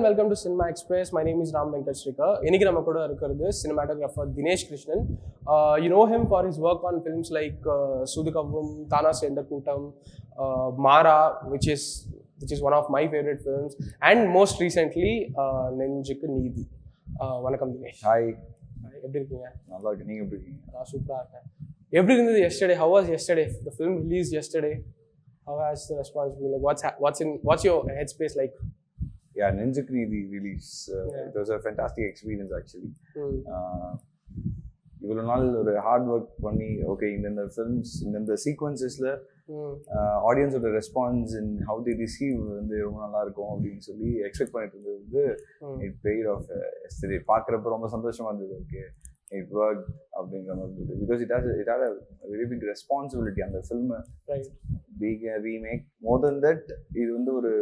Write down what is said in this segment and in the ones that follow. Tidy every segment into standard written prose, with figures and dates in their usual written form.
welcome to Cinema Express. My name is Ram Venkat Shrikar. இன்னைக்கு நம்ம கூட இருக்கிறது cinematographer Dinesh Krishnan. You know him for his work on films like Sudhikavum, Thana Senda Kootam, Mara, which is one of my favorite films, and most recently Nenjukku Neethi. வணக்கம் Dinesh. Hi, எப்படி இருக்கீங்க? நல்லா இருக்கு. நீங்க எப்படி இருக்கீங்க? நான் சூப்பரா இருக்கேன். எப்படி இருந்தது yesterday? How was yesterday? The film released yesterday. How has the response been? Like what's your headspace like? Yeah, Nenjukku Neethi release. It was a fantastic experience actually. இவ்வளோ நாள் ஒரு ஹார்ட் ஒர்க் பண்ணி ஓகே இந்த films இந்த சீக்வன்சஸில் ஆடியன்ஸோட response and how they receive வந்து ரொம்ப நல்லா இருக்கும் அப்படின்னு சொல்லி எக்ஸ்பெக்ட் பண்ணிட்டு இருந்தது வந்து இட் பெய்ட் ஆஃப் எஸ்டர்டே. பார்க்குறப்ப ரொம்ப சந்தோஷமா இருந்தது. ஓகே இட் ஒர்க் அப்படிங்கிற மாதிரி இருந்தது. Because it had a very big responsibility அந்த ஃபில்மை being a remake. More than that இது வந்து ஒரு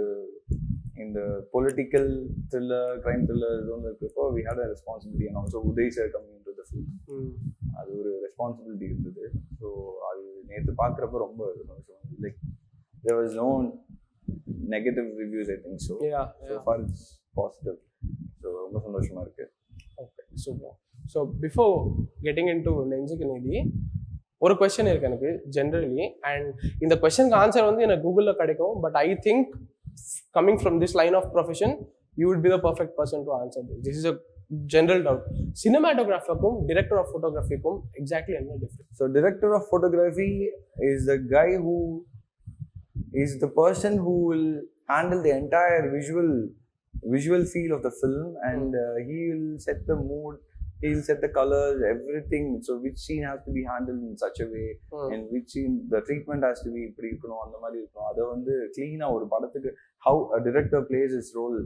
இந்த பொலிட்டிக்கல் த்ரில்லர், கிரைம் த்ரில்லர் இது ஒன்று இருக்கிறப்போ we had a responsibility. And also Uday sir coming to the film, அது ஒரு ரெஸ்பான்சிபிலிட்டி இருந்தது. ஸோ அது நேற்று பார்க்குறப்ப ரொம்ப சந்தோஷம். Like there was no negative reviews I think. So far it's positive. So ரொம்ப சந்தோஷமா இருக்கு. Okay, super. So before getting into Nenjukku Needhi ஒரு கொஸ்டின் இருக்கு எனக்கு ஜென்ரலி. அண்ட் இந்த கொஸ்டினுக்கு ஆன்சர் வந்து எனக்கு கூகுளில் கிடைக்கும். But I think coming from this line of profession, you would be the perfect person to answer this. This is a general doubt. Cinematographer kum director of photography kum exactly enna difference? So director of photography is the guy who is the person who will handle the entire visual feel of the film, and he will set the mood, he will set the colors, everything. So which scene has to be handled in such a way, and which scene the treatment has to be இப்படி இருக்கணும், அந்த மாதிரி இருக்கணும். அதை வந்து கிளீனா ஒரு படத்துக்கு how a director plays his role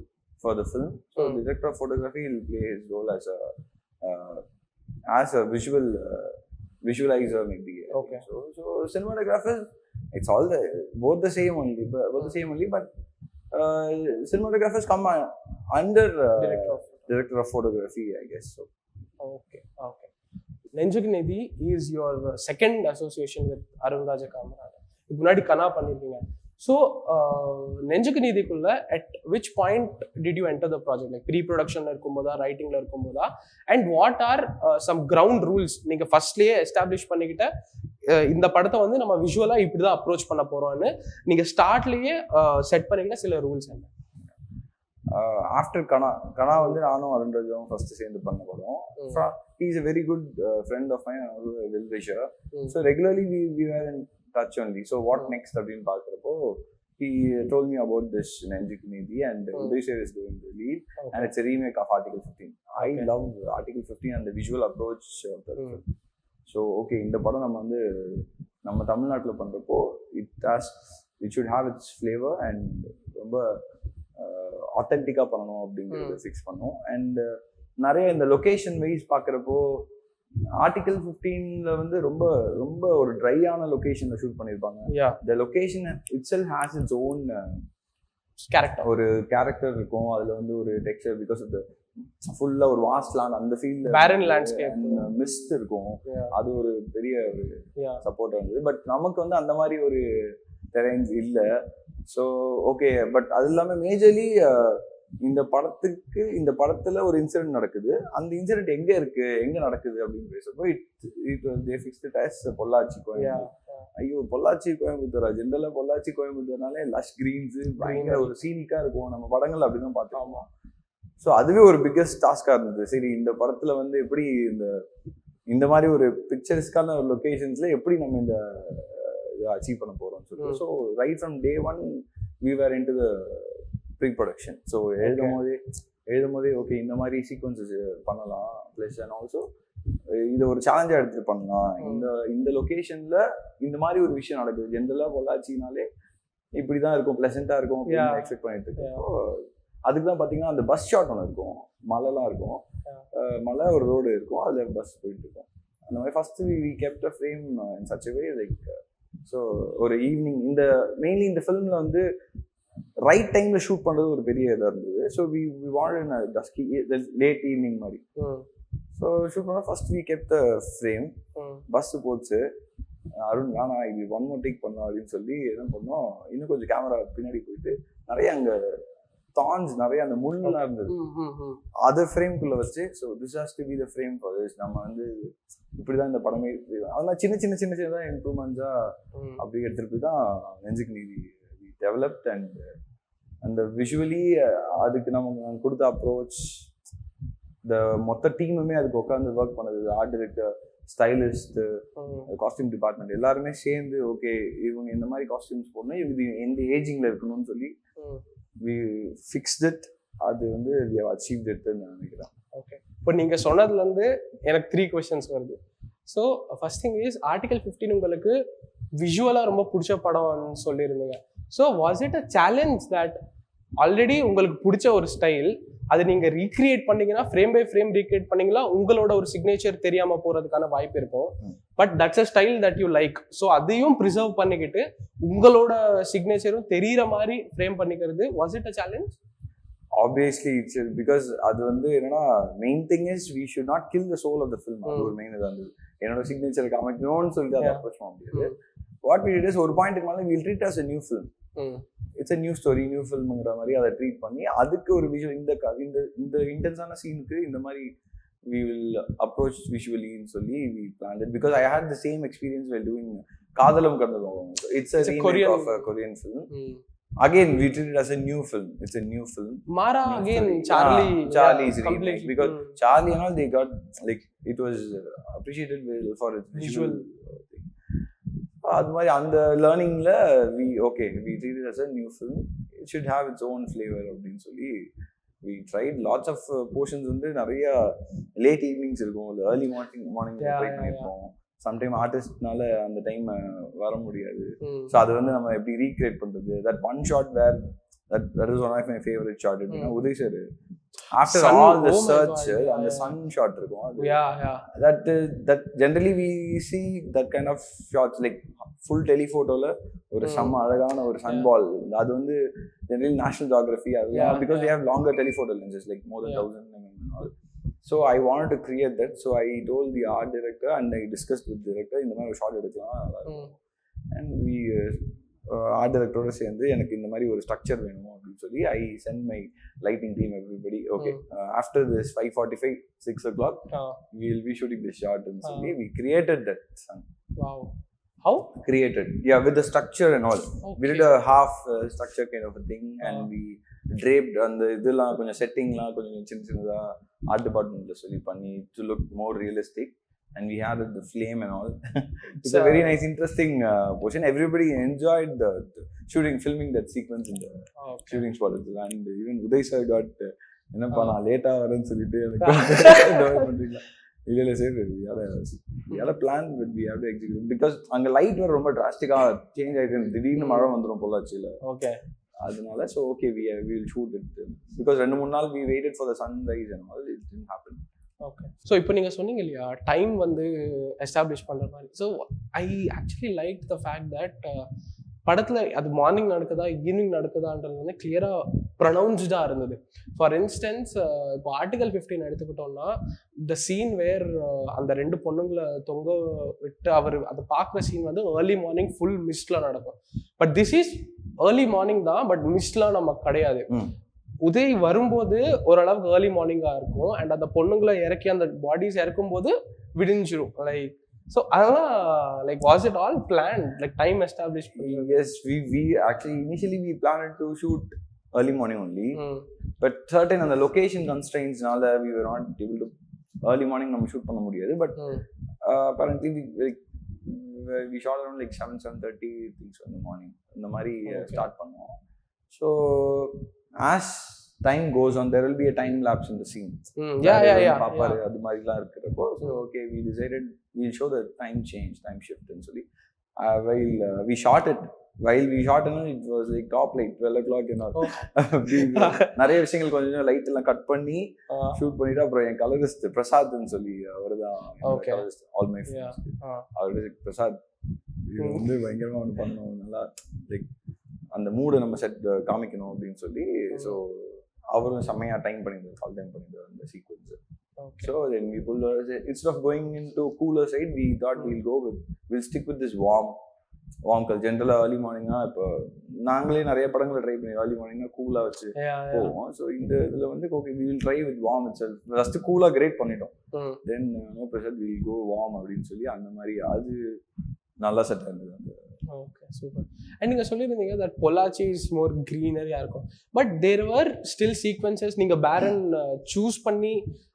for the film. So the director of photography will play his role as a visualizer maybe. Okay. So cinematographers, it's all both the same only, but cinematographers come under director of photography, I guess. So okay. Nenjukku Neethi is your second association with Arun Raja Kamaraj. இதுக்கு முன்னாடி கனா பண்ணிருக்கீங்க. ஸோ நெஞ்சுக்கு நீதிக்குள்ள at which point did you enter the project? Like pre-productionல இருக்கும்போதா, ரைட்டிங்ல இருக்கும்போதா, and what are some ground rules நீங்க ஃபர்ஸ்ட்லயே எஸ்டாப்ளிஷ் பண்ணிக்கிட்ட இந்த படத்தை வந்து நம்ம விஷுவலா இப்படிதான் அப்ரோச் பண்ண போறோம்னு நீங்க ஸ்டார்ட்லயே செட் பண்ணிக்கிட்ட சில ரூல்ஸ் என்ன? ஆஃப்டர் கனா வந்து நானும் அருண் ராஜாவும் ஃபர்ஸ்ட் சேர்ந்து பண்ண படம். he is a very good friend of mine, well wisher. So regularly we were in touch only. So what next அப்படின்னு பார்க்குறப்போ he told me about this Nenjukku Neethi, and Uday sir is doing the lead, and it's a remake of Article 15. I love Article 15 and the visual approach of the film. So okay, இந்த படம் நம்ம தமிழ்நாட்டில் பண்ணுறப்போ it should have its flavor and ரொம்ப ஆத்தென்டிக்காக பண்ணணும் அப்படிங்கிறத fix பண்ணோம். And நிறைய இந்த லொக்கேஷன் வைஸ் பார்க்குறப்போ ஆர்டிகல் 15ல வந்து ரொம்ப ரொம்ப ஒரு ட்ரையான லொகேஷன்ல ஷூட் பண்ணியிருப்பாங்க. the location itself has its own character, ஒரு கேரக்டர் இருக்கும். அதுல வந்து ஒரு டெக்ஸ்சர், பிகாஸ் ஆஃப் த ஃபுல்லா ஒரு வாஸ்ட் லேண்ட், அந்த ஃபீல்ட்ல பேரன் லேண்ட்ஸ்கேப், மிஸ்ட் இருக்கும். அது ஒரு பெரிய ஒரு சப்போர்ட் இருந்தது. பட் நமக்கு வந்து அந்த மாதிரி ஒரு டெரைன்ஸ் இல்லை. ஸோ ஓகே, பட் அது இல்லாமல் மேஜர்லி இந்த படத்துல ஒரு இன்சிடென்ட் நடக்குது. அந்த இன்சிடென்ட் எங்க நடக்குது அப்படின்னு பேசுறப்போ பொள்ளாச்சி கோயம்புத்தூர். ஐயோ, பொள்ளாச்சி கோயம்புத்தூரா? ஜென்ரலா பொள்ளாச்சி கோயம்புத்தூர்னாலே லஷ் கிரீன்ஸ், பயங்கர ஒரு சீனிக்கா இருக்கும். நம்ம படங்கள் அப்படிதான் பார்த்தோம். ஸோ அதுவே ஒரு பிக்கஸ்ட் டாஸ்கா இருந்தது. சரி, இந்த படத்துல வந்து எப்படி இந்த மாதிரி ஒரு பிக்சர்ஸ்க்கான ஒரு லொகேஷன்ஸ்ல எப்படி நம்ம இந்த அச்சீவ் பண்ண போறோம் சொல்லிட்டு. So right from day one we were into the pre-production. So எழுதும் போதே ஓகே இந்த மாதிரி சீக்வன்சஸ் பண்ணலாம், ப்ளஸ் அண்ட் ஆல்சோ இதை ஒரு சேலஞ்சாக எடுத்துட்டு பண்ணலாம். இந்த லொக்கேஷன்ல இந்த மாதிரி ஒரு விஷயம் நடக்குது. ஜென்ரலாக பொள்ளாச்சினாலே இப்படிதான் இருக்கும், ப்ளசண்டாக இருக்கும் அப்படின்னு எக்ஸ்பெக்ட் பண்ணிட்டு இருக்கோம். ஸோ அதுக்கு தான் பார்த்தீங்கன்னா அந்த பஸ் ஷாட் ஒன்று இருக்கும், மலைலாம் இருக்கும், மலை ஒரு ரோடு இருக்கும், அதில் பஸ் போயிட்டு இருக்கும். அந்த மாதிரி first we kept a frame in such a way, like so ஒரு ஈவினிங் மெயின்லி இந்த ஃபிலிம்ல வந்து ரைட் டைம்ல ஷூட் பண்றது ஒரு பெரிய இதாக இருந்தது. So we wanted a dusky late evening மாதிரி. ஸோ ஷூட் பண்ண first we kept the frame. Bus போச்சு, அருண் வேணா இது ஒன் மோர் டேக் பண்ணோம் அப்படின்னு சொல்லி என்ன பண்ணோம், இன்னும் கொஞ்சம் கேமரா பின்னாடி போயிட்டு நிறைய அங்கே தான்ஸ் நிறைய அந்த முள்ளெல்லாம் இருந்தது. அதை ஃப்ரேம்குள்ள வச்சு so this has to be the frame for this. நம்ம வந்து இப்படிதான் இந்த படமே அதெல்லாம் சின்ன சின்ன சின்ன சின்னதான் இம்ப்ரூவ்மெண்ட்ஸா அப்படி எடுத்துட்டு போய் தான் நெஞ்சுக்கு நீதி டெவலப்ட். அண்ட் அந்த விஷுவலி அதுக்கு நம்ம கொடுத்த அப்ரோச் இந்த மொத்த டீமுமே அதுக்கு உட்காந்து ஒர்க் பண்ணது. Art director, stylist, costume department எல்லாருமே சேர்ந்து ஓகே இவங்க இந்த மாதிரி காஸ்டியூம்ஸ் போடணும், இவங்க எந்த ஏஜிங்ல இருக்கணும்னு சொல்லி we fixed it. அது வந்து we have achieved it ன்னு நான் நினைக்கிறேன். ஓகே, இப்போ நீங்க சொன்னதுல இருந்து எனக்கு 3 questions வருது. So first thing is article 15 உங்களுக்கு விஷுவலா ரொம்ப பிடிச்ச படம்னு சொல்லியிருந்தீங்க. So was it a challenge that already உங்களுக்கு பிடிச்ச ஒரு ஸ்டைல் அதை நீங்க ரீக்ரியேட் பண்ணீங்கன்னா ஃப்ரேம் பை ஃப்ரேம் ரீக்ரியேட் பண்ணீங்கன்னா உங்களோட ஒரு சிக்னேச்சர் தெரியாம போறதுக்கான வாய்ப்பு இருக்கும். But that's a style that you like. So அதையும் ப்ரிசர்வ் பண்ணிக்கிட்டு உங்களோட சிக்னேச்சரும் தெரியிற மாதிரி ஃப்ரேம் பண்ணிக்கிறது was it a challenge? Obviously it's because அது வந்து என்னன்னா main thing is we should not kill the soul of the film. அது ஒரு மெயின் இதாக இருந்தது. என்னோட சிக்னேச்சருக்கு அமைக்கணும்னு சொல்லிட்டு அதை அப்ரோச் பண்ண முடியாது. வாட் வி டிட் இஸ் ஒரு பாயிண்ட்டுக்கு மேலே will treat as a new film. It's a new story, new ஃபில்ம்ங்கிற மாதிரி அதை ட்ரீட் பண்ணி அதுக்கு ஒரு விஷுவல் இந்த இன்டென்ஸான சீனுக்கு இந்த மாதிரி we will approach visually ன்னு சொல்லி we planned it because I had the same experience while doing காதலம் கடந்தோம். It's a remake of a Korean film. Again we treat it as a new film. It's a new film. Mara again Charlie's remake because Charlie and all they got like it was appreciated well for its visual thing. அது மாதிரி அந்த லேர்னிங்ல we treat it as a new film. It should have its own flavor அப்படின்னு சொல்லி we tried lots of portions வந்து நிறைய late evenings இருக்கும், early morning try பண்ணிருப்போம். Sometime ஆர்டிஸ்ட்னால அந்த டைம் வர முடியாது. ஸோ அது வந்து நம்ம எப்படி ரீக்ரியேட் பண்றது. That one shot where that is one of my favorite shot. Uday sir after sun, all the search and the sun shot இருக்கும். அது that generally we see that kind of shots like full telephotoல ஒரு செம்ம அழகான ஒரு sun ball. அது வந்து generally National Geography because they have longer telephoto lenses like more than 1000 mm and all. So I wanted to create that. So I told the art director and I discussed with the director இந்த மாதிரி ஒரு shot எடுக்கலாம். And we art டைரக்டரோட சேர்ந்து எனக்கு இந்த மாதிரி ஒரு structure வேணும் அப்படின்னு சொல்லி I sent my lighting team everybody okay after this 5:45 6 o'clock we will be shooting this shot ன்னு சொல்லி we created that sun. Wow. How? Created. Yeah, with the structure and all. We did a half structure kind of a thing and we draped அந்த இதெல்லாம் கொஞ்சம் செட்டிங்லாம் கொஞ்சம் சின்ன சின்னதா art டிபார்ட்மெண்ட்ல சொல்லி பண்ணி to look more realistic. And we had the flame and all. It's a very nice, interesting portion. Everybody enjoyed the filming that sequence in the shooting spot. And even Uday sir got, enappa na late varanu solittu இல்ல sir we had a plan but we have to execute because அங்க light வர ரொம்ப டிராஸ்டிக்கா change ஆயிட்டு திடீர்னு மழை வந்துரும் பொள்ளாச்சியில. Okay, அதனால so okay we will shoot it because 2-3 நாள் we waited for the sunrise and all. It didn't happen. Okay, so இப்போ நீங்கள் சொன்னீங்க இல்லையா டைம் வந்து எஸ்டாப்ளிஷ் பண்ணுற மாதிரி. So I actually like the fact that படத்தில் அது மார்னிங் நடக்குதா ஈவினிங் நடக்குதான்றது வந்து கிளியராக ப்ரொனவுன்ஸ்டாக இருந்தது. ஃபார் இன்ஸ்டன்ஸ் இப்போ ஆர்டிகல் 15 எடுத்துக்கிட்டோம்னா த சீன் வேர் அந்த 2 பொண்ணுங்களை தொங்க விட்டு அவர் அதை பார்க்குற சீன் வந்து ஏர்லி மார்னிங் ஃபுல் மிஸ்ட்ல நடக்கும். But this is early morning தான், பட் மிஸ்ட்லாம் நமக்கு கிடையாது. உதய் வரும்போது ஓரளவுக்கு ஏர்லி மார்னிங்கா இருக்கும் அண்ட் அந்த பொண்ணுங்களை இறக்கி அந்த பாடிஸ் இறக்கும் போது விடிஞ்சிரும் லைக். ஸோ அதெல்லாம் like was it all plan like time establish பண்ணி? Yes, we actually initially we planned to shoot early morning only, but certain அந்த location constraintsனால we were not able to early morning நம்ம shoot பண்ண முடியாது. But apparently we shot around like 7:30 things in the morning இந்த மாதிரி start பண்ணோம். So as time goes on there will be a time lapse in the scene. பாப்பாரு அது மாதிரிலாம் இருக்கிறப்போ so okay we decided we'll show the time shift and சொல்லி while we shot it it was like top light 12 o'clock and all. நிறைய விஷயங்கள் கொஞ்சம் light எல்லாம் cut பண்ணி ஷூட் பண்ணிட்டு அப்புறம் என் கலரிஸ்ட் பிரசாத்னு சொல்லி அவர்தான் கலரிஸ்ட் ஆல் மை ஃப்ரெண்ட்ஸ். அவரு பிரசாத் வந்து பயங்கரமா ஒன்று பண்ணணும், நல்லா லைக் அந்த மூடை நம்ம செட் காமிக்கணும் அப்படின்னு சொல்லி. ஸோ அவரும் செம்மையா டைம் பண்ணியிருந்தார், கால் டைம் பண்ணியிருந்தார் அந்த sequence. So then we pulled instead of going into cooler side we thought we'll stick with this warm color. ஜென்ரலாக ஏர்லி மார்னிங்னா இப்போ நாங்களே நிறைய படங்களை ட்ரை பண்ணி early morning கூலா வச்சு போவோம். ஸோ இந்த இதுல வந்து okay we will try with warm itself. First கூலா கிரேட் பண்ணிட்டோம், then no pressure we will go warm அப்படின்னு சொல்லி அந்த மாதிரி அது நல்லா செட் ஆயிருந்தது அந்த. Okay super. அண்ட் நீங்கள் சொல்லியிருந்தீங்க தட் பொள்ளாச்சி இஸ் மோர் க்ரீனரியாக இருக்கும், but there were still sequences நீங்கள் பேரன் சூஸ் பண்ணி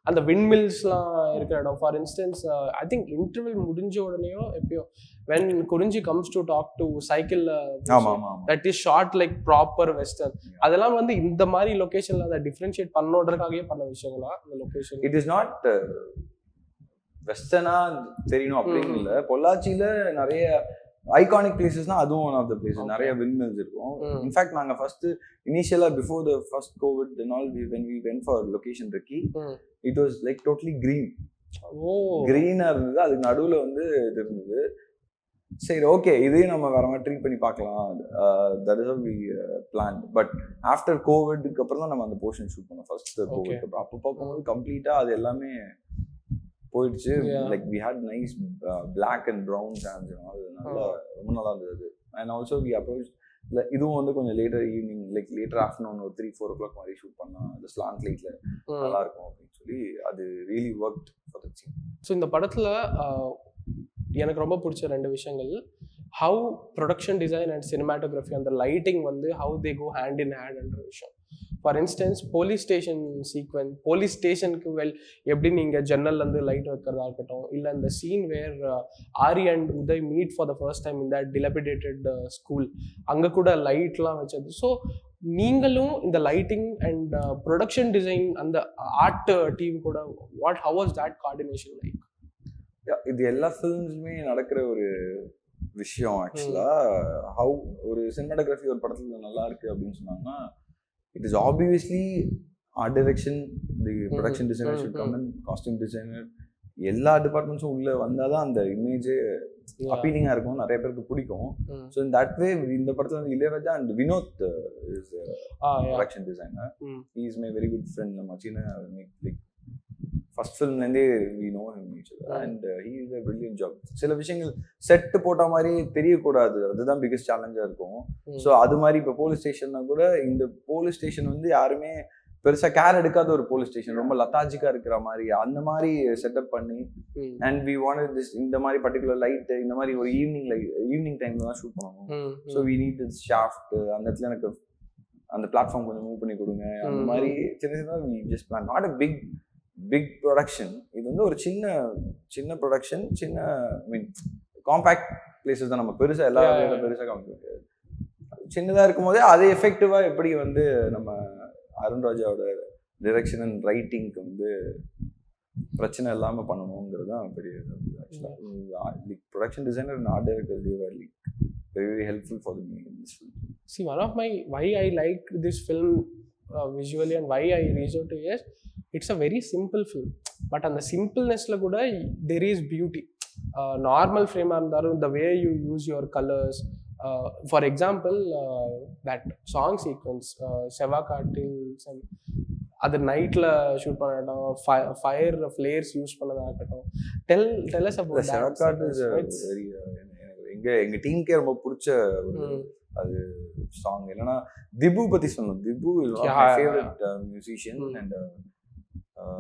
அந்த விண்மில்ஸ்லாம் இருக்கிற இடம். For instance I think interval முடிஞ்ச உடனேயோ எப்பயோ when Kurinji comes to talk to cycle that is short like proper western, அதெல்லாம் வந்து இந்த மாதிரி லொக்கேஷன்ல அதை டிஃப்ரென்ஷியேட் பண்ணோன்றதுக்காகவே பண்ண விஷயங்களா அந்த லொக்கேஷன்? இட் இஸ் நாட் வெஸ்டர்னா தெரியணும் அப்படின்னு இல்லை. பொள்ளாச்சியில நிறைய ஐகானிக் பிளேசஸ்னா அதுவும் ஒன் ஆஃப் த பிளேசஸ். நிறைய விண்மில்ஸ் இருக்கும். இன்ஃபேக்ட் நாங்க first initially before the first covid and all when we went for location Ricky, it was like totally green. கிரீனா இருந்தது, அதுக்கு நடுவுல வந்து இது இருந்தது. சரி ஓகே இதையும் நம்ம வேற மாதிரி ட்ரீட் பண்ணி பார்க்கலாம், that is we plan. But after கோவிட்க்கு அப்புறம் தான் நம்ம அந்த போர்ஷன் ஷூட் பண்ணோம். ஃபர்ஸ்ட் கோவிட் அப்போ பார்க்கும்போது கம்ப்ளீட்டா அது எல்லாமே போயிடுச்சு. Like we had nice black and brown sands நல்லா ரொம்ப நல்லா இருந்தது. அண்ட் ஆல்சோ வி அப்ரோச் இதுவும் வந்து கொஞ்சம் later evening like later afternoon ஒரு 3-4 o'clock மாதிரி ஷூட் பண்ணலாம், அது ஸ்லாண்ட் லைட்ல நல்லா இருக்கும் அப்படின்னு சொல்லி அது really worked for the scene. So இந்த படத்துல எனக்கு ரொம்ப பிடிச்ச 2 விஷயங்கள், how production design and cinematography அந்த லைட்டிங் வந்து how they go hand in ஹேண்ட்ன்ற விஷயம். For instance police station sequence, police ஸ்டேஷனுக்கு எப்படி நீங்கள் ஜன்னல்லேருந்து லைட் வைக்கிறதா இருக்கட்டும், இல்லை இந்த scene where Aari and Udhay meet for the first time இந்த டிலபிடேட்டட் ஸ்கூல், அங்கே கூட லைட்லாம் வச்சது. ஸோ நீங்களும் இந்த லைட்டிங் அண்ட் ப்ரொடக்ஷன் டிசைன் அந்த ஆர்ட் டீம் கூட how was that coordination like? இது எல்லா ஃபிலிம்ஸுமே நடக்கிற ஒரு விஷயம். ஆக்சுவலா ஹவு ஒரு சினிமாட்டோகிராஃபி ஒரு படத்துல நல்லா இருக்கு அப்படின்னு சொன்னாங்கன்னா it is obviously art direction, the production designer should come in, costume designer, எல்லா டிபார்ட்மெண்ட்ஸும் உள்ள வந்தாதான் அந்த இமேஜே அப்பீலிங்கா இருக்கும், நிறைய பேருக்கு பிடிக்கும். ஸோ இன் தட் வே இந்த படத்துல வந்து Ilaiyaraaja and Vinoth is production designer. He is my very good friend. நம்ம சின்ன லைக் ஃபர்ஸ்ட் ஃபிலிம்லேருந்தே we know him each other and he is a brilliant job. சில விஷயங்கள் செட்டு போட்ட மாதிரி தெரியக்கூடாது, அதுதான் பிகெஸ்ட் சேலஞ்சாக இருக்கும். ஸோ அது மாதிரி இப்போ போலீஸ் ஸ்டேஷன்னா கூட இந்த போலீஸ் ஸ்டேஷன் வந்து யாருமே பெருசாக கேர் எடுக்காத ஒரு போலீஸ் ஸ்டேஷன், ரொம்ப லத்தாஜிக்காக இருக்கிற மாதிரி அந்த மாதிரி செட்டப் பண்ணி அண்ட் வி வாண்டட் திஸ் இந்த மாதிரி பர்டிகுலர் லைட்டு இந்த மாதிரி ஒரு ஈவினிங் டைம்ல தான் ஷூட் பண்ணணும். So we need this shaft, அந்த இடத்துல எனக்கு அந்த பிளாட்ஃபார்ம் கொஞ்சம் மூவ் பண்ணி கொடுங்க, அந்த மாதிரி சின்ன சின்ன we just plan. Not a big production. இது வந்து ஒரு சின்ன ப்ரொடக்ஷன், சின்ன மீன் காம்பேக்ட் பிளேசஸ் தான். நம்ம பெருசாக எல்லா பெருசாக காமிக்க சின்னதாக இருக்கும் போதே அதே எஃபெக்டிவாக எப்படி வந்து நம்ம அருண்ராஜாவோட டிரெக்ஷன் அண்ட் ரைட்டிங்க்கு வந்து பிரச்சனை இல்லாமல் பண்ணணுங்கிறது தான் பெரிய ஆக்சுவலாக production designer and art director they were like very very helpful for me in this film. See, one of my why I like this film visually and why I reach out to is it's a very simple film, but on the simpleness la kuda there is beauty. Normal frame இருந்தாலும் the way you use your colors, for example that song sequence செவ்வாய்க்காட்டில் அது நைட்ல shoot பண்ணட்டும், fire flares use பண்ணதா இருக்கட்டும். tell us about செவ்வாய்க்காட்டு. எங்க டீமுக்கே ரொம்ப பிடிச்ச அது சாங். என்னன்னா திபு பத்தி சொன்னோம். Dhibu is my favourite musician and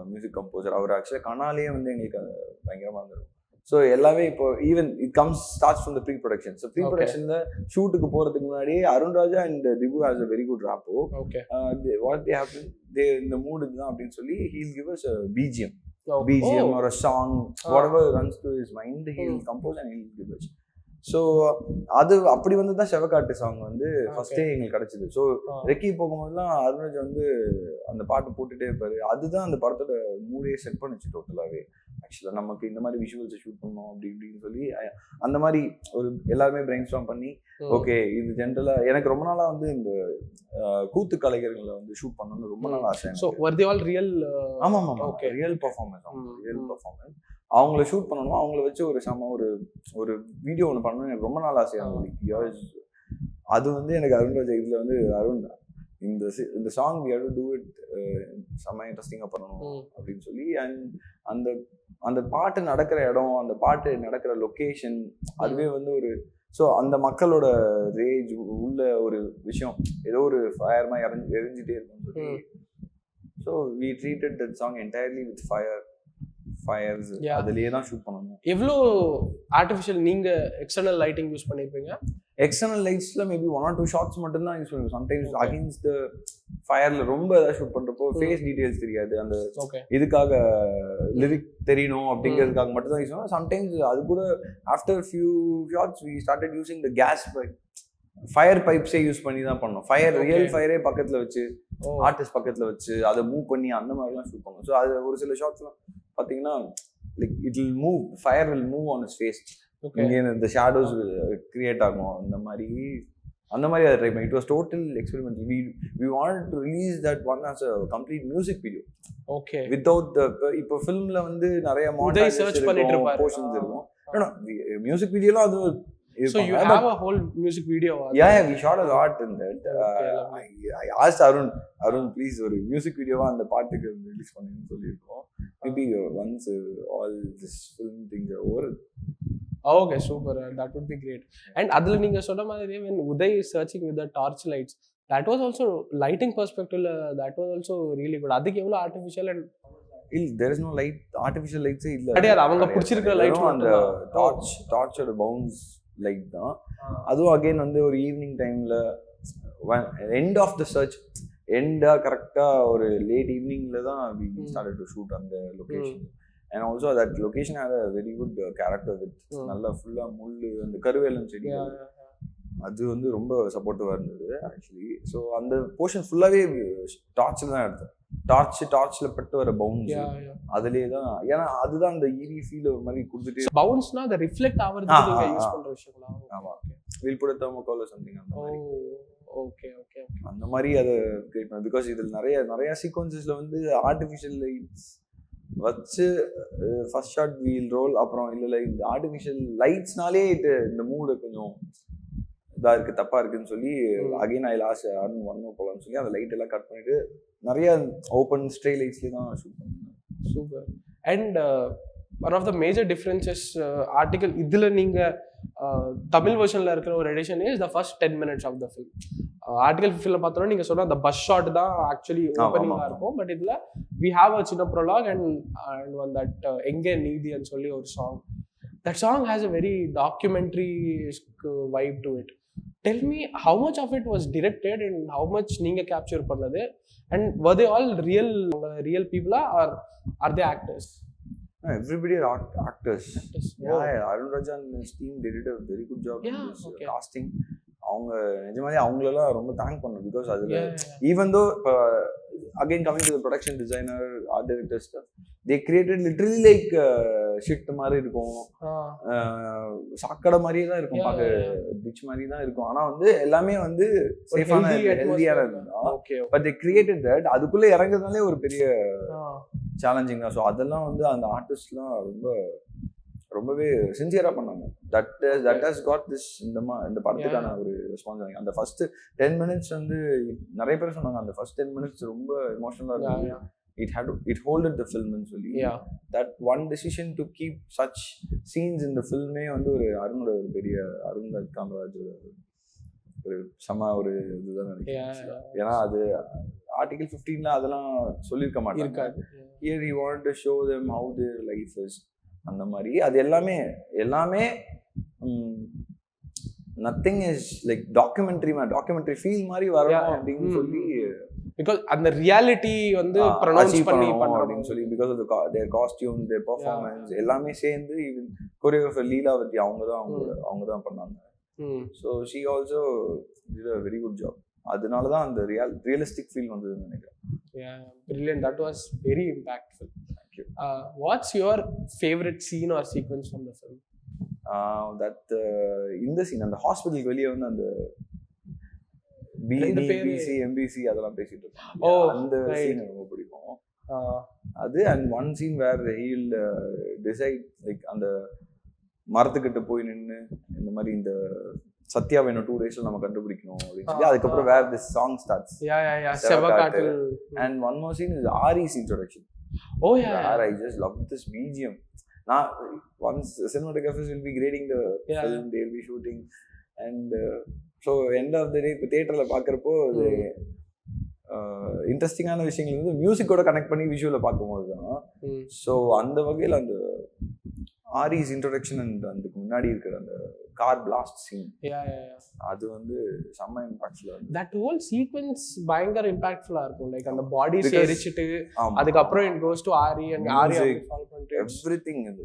music composer. அவர் ஆக்சுவலா கனாலே வந்து எங்களுக்கு பயங்கரமா இருந்தது. ஸோ எல்லாமே இப்போ even it starts from the pre production. So pre ப்ரொடக்ஷன்ல ஷூட்டுக்கு போறதுக்கு முன்னாடி Arunraja and Dhibu has a very good rapport. What they have இந்த மூடு தான் அப்படின்னு சொல்லி he'll give us BGM or a song, whatever runs through his mind, he'll compose and he'll give us. So அது அப்படி வந்து தான் செவக்காட்டு சாங் வந்து ஃபர்ஸ்டே எங்களுக்கு கிடைச்சிது. ஸோ ரெக்கி போகும்போதுலாம் அருண்ராஜ் வந்து அந்த பாட்டு போட்டுட்டே இருப்பாரு. அதுதான் அந்த படத்தோட மூடையே செட் பண்ணிச்சு டோட்டலாகவே. ஆக்சுவலாக நமக்கு இந்த மாதிரி விஷுவல்ஸை ஷூட் பண்ணணும் அப்படி இப்படின்னு சொல்லி அந்த மாதிரி ஒரு எல்லாருமே பிரெயின் ஸ்டார்ம் பண்ணி ஓகே இது ஜென்ரலாக எனக்கு ரொம்ப நாளாக வந்து இந்த கூத்து கலைஞர்களை வந்து ஷூட் பண்ணணும்னு ரொம்ப நாள் ஆசை. So were they all real? ஆமாம் ஓகே ரியல் பர்ஃபார்மன்ஸ் அவங்கள ஷூட் பண்ணணும். அவங்கள வச்சு ஒரு வீடியோ ஒன்று பண்ணணும்னு எனக்கு ரொம்ப நாள் ஆசையாக இருந்தது. அது வந்து எனக்கு அருண்ராஜா இதில் வந்து அருண் இந்த song we have to do it செம்ம இன்ட்ரெஸ்டிங்காக பண்ணணும் அப்படின்னு சொல்லி அண்ட் அந்த பாட்டு நடக்கிற இடம், அந்த பாட்டு நடக்கிற லொக்கேஷன், அதுவே வந்து ஒரு ஸோ அந்த மக்களோட ரேஜ் உள்ள ஒரு விஷயம் ஏதோ ஒரு ஃபயர் மாதிரி எரிஞ்சிட்டே இருக்கும்னு சொல்லி so we treated that song entirely with fires அதுலயே தான் ஷூட் பண்ணணும். எவ்வளோ ஆர்டிஃபிஷியல் நீங்க எக்ஸ்டர்னல் லைட்டிங் யூஸ் பண்ணிருப்பீங்க? எக்ஸ்டர்னல் லைட்ஸ்ல மேபி 1 or 2 ஷாட்ஸ் மட்டும் தான் யூஸ் பண்ணுவோம். சம்டைம்ஸ் அகைன்ஸ்ட் த ஃபயர்ல ரொம்ப ஏதாவது ஷூட் பண்றப்போ ஃபேஸ் டீடைல்ஸ் தெரியாது, அந்த இதுக்காக லிரிக் தெரியணும் அப்படிங்கிறதுக்காக மட்டும் தான் யூஸ் பண்ணுவோம். சம்டைம்ஸ் அது கூட after few shots we started using the gas fire பைப்ஸே யூஸ் பண்ணி தான் பண்ணோம். ரியல் ஃபயரே பக்கத்துல வச்சு ஆர்டிஸ்ட் பக்கத்துல வச்சு அதை மூவ் பண்ணி அந்த மாதிரிலாம் ஷூட் பண்ணுவோம். ஸோ அது ஒரு சில ஷாட்ஸ்லாம் பார்த்தீங்கன்னா like it will move, fire will move on is face, இங்கே இந்த ஷேடோஸ் கிரியேட் ஆகும் அந்த மாதிரி அதை ட்ரை பண்ணி. It was total experimental. We want to release that one as a complete music video. Okay, without the இப்போ ஃபிலிம்ல வந்து நிறைய மாடர்ன் சர்ச் பண்ணிட்டு இருப்பாங்க, போர்ஷன்ஸ் இருக்கும். மியூசிக் வீடியோலாம் அது. So you have a whole music video? Yeah, we shot a lot in that. I asked Arun please ஒரு மியூசிக் வீடியோவா அந்த பாட்டுக்கு ரிலீஸ் பண்ணுன்னு சொல்லியிருக்கோம். Maybe once all this film things are over. Okay, super. That would be great. And adla neenga sonna madri when Uday is searching with the torch lights, that was also lighting perspective, that was also really good. Adukku evlo artificial and there is no light, artificial lights illa. Adiyada avanga pudichirukra lights அந்த torch oda bounce light தான். அதுவும் again வந்து ஒரு evening டைம்ல end of the church எண்டா கரெக்டா ஒரு late ஈவினிங்ல தான் we started to shoot அந்த location. and also that location had a very good character with நல்ல ஃபுல்லா முள்ளு அந்த கருவேலம் செடி, அது வந்து ரொம்ப சப்போர்ட்டிவா இருந்தது ஆக்சுவலி. ஸோ அந்த போர்ஷன் ஃபுல்லாவே டார்ச்ல தான் எடுத்தோம். டார்ச்ல பட்டு வர பவுன்ஸ் அதுலயே தான், ஏன்னா அதுதான் அந்த ஈரி ஃபீல் ஒரு மாதிரி கொடுத்துட்டே. பவுன்ஸ்னா அந்த ரிஃப்ளெக்ட் ஆவறதுக்கு நீங்க யூஸ் பண்ற விஷயங்களா? ஆமா, will put thermocol or something அந்த மாதிரி. ஓகே அந்த மாதிரி அதை கிரியேட் பண்ண. பிகாஸ் இதில் நிறைய சீக்வன்சஸ்ல வந்து ஆர்டிஃபிஷியல் லைட்ஸ் வச்சு ஃபர்ஸ்ட் ஷாட் வீல் ரோல், அப்புறம் இல்லை இந்த ஆர்டிஃபிஷியல் லைட்ஸ்னாலே இந்த மூடு கொஞ்சம் இதா இருக்கு, தப்பா இருக்குன்னு சொல்லி again I last Arun one more போலாம்னு சொல்லி அந்த லைட் எல்லாம் கட் பண்ணிட்டு நிறைய ஓப்பன் ஸ்ட்ரே லைட்ஸ்லேயே தான் ஷூட் பண்ணேன். Super. And one of the major differences Article இதில் நீங்கள் தமிழ் வெர்ஷனில் இருக்கிற ஒரு addition is the first 10 minutes of the film. Article ஃபில்மில் பார்த்தோன்னா நீங்கள் சொன்ன அந்த பஸ் ஷாட் தான் ஆக்சுவலி ஓப்பனிங்காக இருக்கும். பட் இதில் வி ஹாவ் அ சின்ன ப்ரோலாக் அண்ட் ஒன் தட் எங்கே நீதின்னு சொல்லி ஒரு song. That song has a very documentary vibe to it. Tell me how much of it was directed and how much நீங்க capture பண்ணது, and were they all real people or are they actors? No, everybody are actors. Yeah, Arun Raja and his team did a very good job in this casting. அவங்க நிஜமாலே அவங்களெல்லாம் ரொம்ப thank பண்ணணும். Because அதில் even though இப்போ again coming to the production designer, art director staff, they created literally like shit மாதிரி இருக்கும், சாக்கடை மாதிரியே தான் இருக்கும், பார்க்க பிச் மாதிரி தான் இருக்கும். ஆனால் வந்து எல்லாமே வந்து சேஃபான ஹெல்தியான இருக்கும். But they created that. அதுக்குள்ளே இறங்குறதுனாலே ஒரு பெரிய சேலஞ்சிங் தான். ஸோ அதெல்லாம் வந்து அந்த ஆர்டிஸ்ட்லாம் ரொம்பவே சின்சியரா பண்ணாங்க. தட் ஹஸ் காட் திஸ் இந்த படத்துக்கான ஒரு ரெஸ்பான்ஸ். அந்த ஃபர்ஸ்ட் 10 minutes வந்து நிறைய பேர் சொன்னாங்க அந்த ஃபர்ஸ்ட் 10 minutes ரொம்ப எமோஷனலா இருந்தது. It holded the film ன்னு சொல்லி. That one decision to keep such scenes in the film வந்து ஒரு அருணோட ஒரு பெரிய அருண் காமராஜ் ஒரு சம ஒரு இதுதான் நினைக்கிறேன். ஏன்னா அது ஆர்டிகல் 15ல அதெல்லாம் சொல்லியிருக்க மாட்டாங்க. Here he wanted to show them how their life is. அந்த மாதிரி அது எல்லாமே nothing is like documentary feel மாதிரி வரணும் அப்படின்னு சொல்லி. பிகாஸ் அந்த ரியாலிட்டி வந்து ப்ரொனவுன்ஸ் பண்ணி அப்படின்னு சொல்லி, because of their costume, their performance எல்லாமே சேர்ந்து. ஈவன் கொரியோகிராஃபர் லீலாவதி அவங்க தான் பண்ணாங்க. So she also did a very good job. அதனால தான் அந்த ரியலிஸ்டிக் ஃபீல் வந்ததுன்னு நினைக்கிறேன். Brilliant. That was very impactful. What's your favorite scene or sequence from the film? இந்த சீன் அந்த ஹாஸ்பிட்டலுக்கு வெளியே வந்து அந்த பிசி எம்பிசி அதெல்லாம் பேசிட்டு இருக்காங்க. அந்த சீன் ரொம்ப பிடிக்கும் அது. And one scene where he'll decide like அந்த மரத்துக்கிட்ட போய் நின்று இந்த மாதிரி இந்த சத்யா வேணும் 2 days நம்ம கண்டுபிடிக்கணும் அப்படின்னு சொல்லி அதுக்கப்புறம் where this song starts. And one more scene is Ari's introduction. Oh yeah. I just love this BGM. நான் once cinematographers will be grading the Yeah. film, they will be shooting, and so end of the day இப்போ தியேட்டர்ல பார்க்குறப்போ அது இன்ட்ரெஸ்டிங்கான விஷயங்கள் வந்து மியூசிக்கோட connect பண்ணி விஷுவலை பார்க்கும்போது தான். ஸோ அந்த வகையில் அந்த ஆரிஸ் இன்ட்ரோடக்ஷன் அண்ட் அதுக்கு முன்னாடி இருக்கிற அந்த கார் பிளாஸ்ட் சீன், அது வந்து செம்ம இம்பாக்ட்ஃபுல்லா இருக்கு. தட் ஹோல் சீக்வென்ஸ் பயங்கர இம்பாக்ட்ஃபுல்லா இருக்கும். லைக் அந்த பாடி எரிச்சிட்டு ஆமா, அதுக்கு அப்புறம் it goes to aari and aari follow பண்ணிட்டு எவ்ரிதிங், இந்த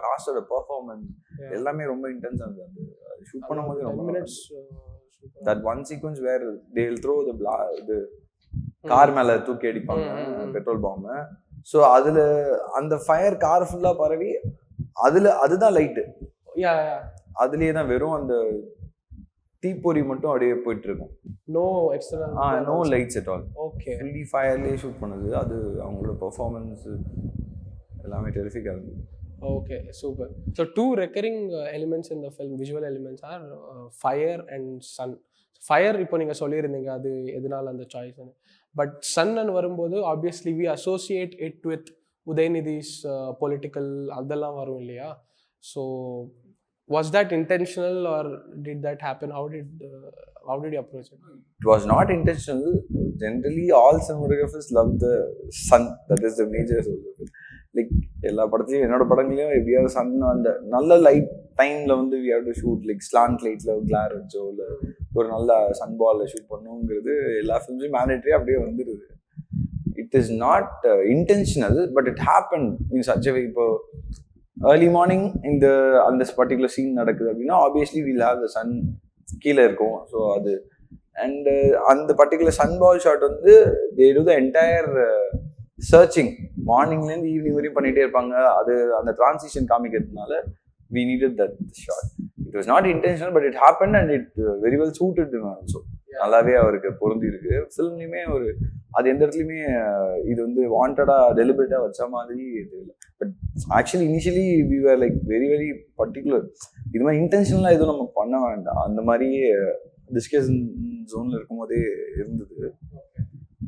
காஸ்டோட பெர்ஃபார்மன்ஸ் எல்லாமே ரொம்ப இன்டென்ஸா இருந்தது. அது ஷூட் பண்ணும்போது ரொம்ப minutes that one sequence where they will throw the car மேல தூக்கி அடிப்பாங்க பெட்ரோல் பாம். ஸோ அதுல அந்த ஃபயர் கார் ஃபுல்லா பரவி அதுதான் லைட்டு, அதுலயே தான் வெறும் அந்த தீப்பொறி மட்டும் அப்படியே போயிட்டு இருக்கும். No external no lights at all. Okay, fully ஃபயர்லயே ஷூட் பண்ணது. அது அவங்களோட பெர்ஃபார்மன்ஸ் எல்லாமே டெரிஃபிக்கா இருந்தது. Okay, super. So two recurring elements in the film, visual elements, are fire and sun. Fire இப்போ நீங்கள் சொல்லியிருந்தீங்க அது எதனால அந்த சாய்ஸ். பட் சன்னு வரும்போது obviously we associate it with Udhayanidhi's political அதெல்லாம் வரும் இல்லையா? So was that intentional or did that happen? How did you approach it? It was not intentional. Generally all cinematographers love the sun. That is the major source of it. Like எல்லா படத்துலையும் என்னோட படங்களையும் எப்படியாவது Sun அந்த நல்ல light டைம்ல வந்து we have to shoot like slant lightல கிளார் வச்சோ இல்லை ஒரு நல்ல சன் பால்ல ஷூட் பண்ணுங்கிறது எல்லா ஃபிலிம்ஸும் மேண்டேட்டரி அப்படியே வந்துடுது. It is not intentional, but it happen in such a way. இப்போ ஏர்லி மார்னிங் அந்த பர்டிகுலர் சீன் நடக்குது அப்படின்னா obviously will have the sun கீழே இருக்கும். ஸோ அது அண்ட் அந்த பர்டிகுலர் சன் பால் ஷாட் வந்து they do the entire searching மார்னிங்லேருந்து ஈவினிங் வரையும் பண்ணிகிட்டே இருப்பாங்க. அது அந்த டிரான்சிஷன் காமிக்கிறதுனால we needed that shot. It was not intentional, but it happened and it very well suited him also. நல்லாவே அவருக்கு பொருந்தி இருக்கு. ஃபிலிம்லையுமே ஒரு அது எந்த இடத்துலையுமே இது வந்து வாண்டடா டெலிபரேட்டா வச்ச மாதிரி தெரியல. But actually initially we were like very very particular. இது மாதிரி இன்டென்ஷனலாக எதுவும் நம்ம பண்ண வேண்டாம் அந்த மாதிரி டிஸ்கஷன் ஜோன்ல இருக்கும் போதே இருந்தது.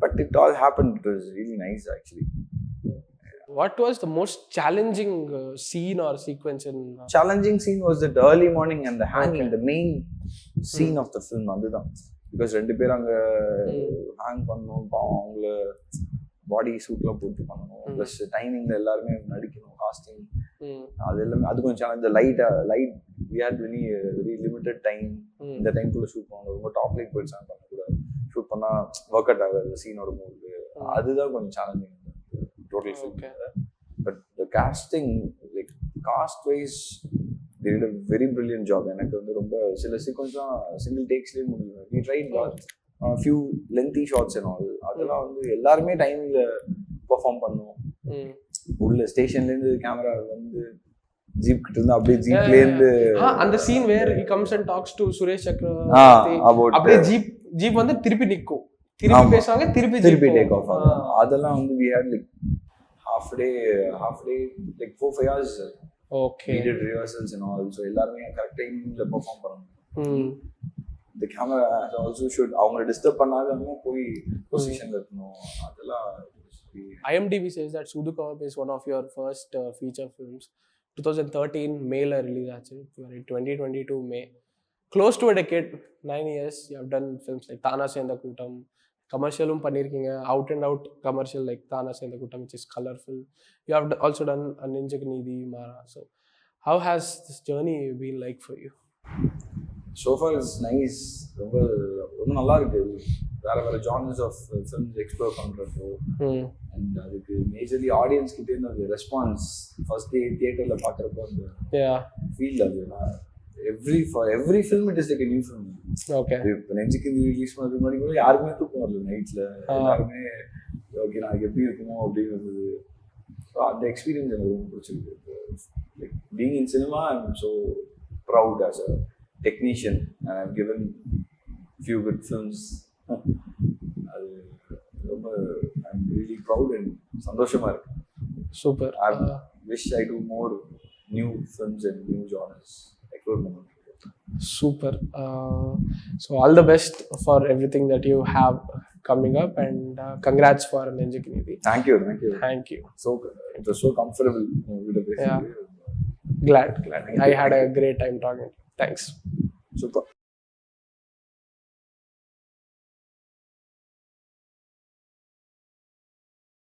But it all happen. It was really nice actually. What was the most challenging scene or sequence in? Challenging scene was that early morning and the hanging, the main scene of the film. அதுதான். Because ரெண்டு பேர் அங்க hang பண்ணணும், அவங்கள பாடி சூட்லாம் போட்டு பண்ணணும், plus டைமிங்ல எல்லாருமே நடிக்கணும், காஸ்டிங் அது எல்லாமே. அது கொஞ்சம் challenge. Light we had very limited time. இந்த டைம்குள்ள ஷூட் பண்ணணும். ரொம்ப டாப் லைட் போயிட்டு பண்ணக்கூடாது. ஷூட் பண்ணா ஒர்க் அவுட் ஆகாது சீனோட மூடு. அதுதான் கொஞ்சம் challenging total film. Okay. But the casting, like cast wise, they did a very brilliant job. எனக்கு வந்து ரொம்ப சில சீக்வென்ஸ்லாம் சிங்கிள் டேக்ஸ்லேயே முடியும். We tried a few lengthy shots and all. அதெல்லாம் வந்து எல்லாருமே டைமிங்ல பெர்ஃபார்ம் பண்ணுவோம். உள்ள ஸ்டேஷன்லேருந்து கேமரா வந்து ஜீப் கிட்ட இருந்து அப்படியே ஜீப்லேருந்து அந்த scene where he comes and talks to Suresh Chakravarthy அப்படியே ஜீப் வந்து திருப்பி நிற்கும், திருப்பி பேசுவாங்க, திருப்பி டேக் ஆஃப் ஆகும். அதெல்லாம் வந்து we had like half day like 4-5 hours. Okay, we did rehearsals and all. So எல்லாரும் கரெக்ட் டைம்ல பெர்ஃபார்ம் பண்ணணும். the camera also should அவங்க டிஸ்டர்ப் பண்ணாம போய் பொசிஷன்ல இருக்கணும். அதெல்லாம் IMDb says that Soodhu Kavap is one of your first feature films. 2013 May la release ஆச்சு. 2022 May. Close to a decade, 9 years, you have done films like Thana Senda Kootam. Commercialum பண்ணிருக்கீங்க, out and out commercial like Thana Senda Kootam, which is colorful. You have also done a Nenjukku Neethi, Mara. So how has this journey been like for you? So far it's nice. ரொம்ப நல்லா இருக்கு. வேற genres of films explore பண்றப்போ and அதுக்கு majorly audience கிட்டே இருந்து அந்த response first day தியேட்டர்ல பாக்குறப்போ அந்த ஃபீல் அது for every film it is like a new film. Okay. இப்போ நெஞ்சுக்கு ரிலீஸ் பண்ணதுக்கு முன்னாடி கூட யாருமே தூக்கம் வரல நைட்ல. எல்லாருமே ஓகே நான் எப்படி இருக்குமோ அப்படின்னு இருந்தது. ஸோ அந்த எக்ஸ்பீரியன்ஸ் எனக்கு ரொம்ப பிடிச்சிருக்கு. Like being in cinema I am so proud as a technician. I have given few good films. அது ரொம்ப I am really proud and சந்தோஷமா இருக்கு. Super. I wish I do more new films and new genres. Super. So all the best for everything that you have coming up, and congrats for Nenjukku Neethi. Thank you. Thank you. So it was so comfortable with the Glad. I had a great time talking. Thanks. Super.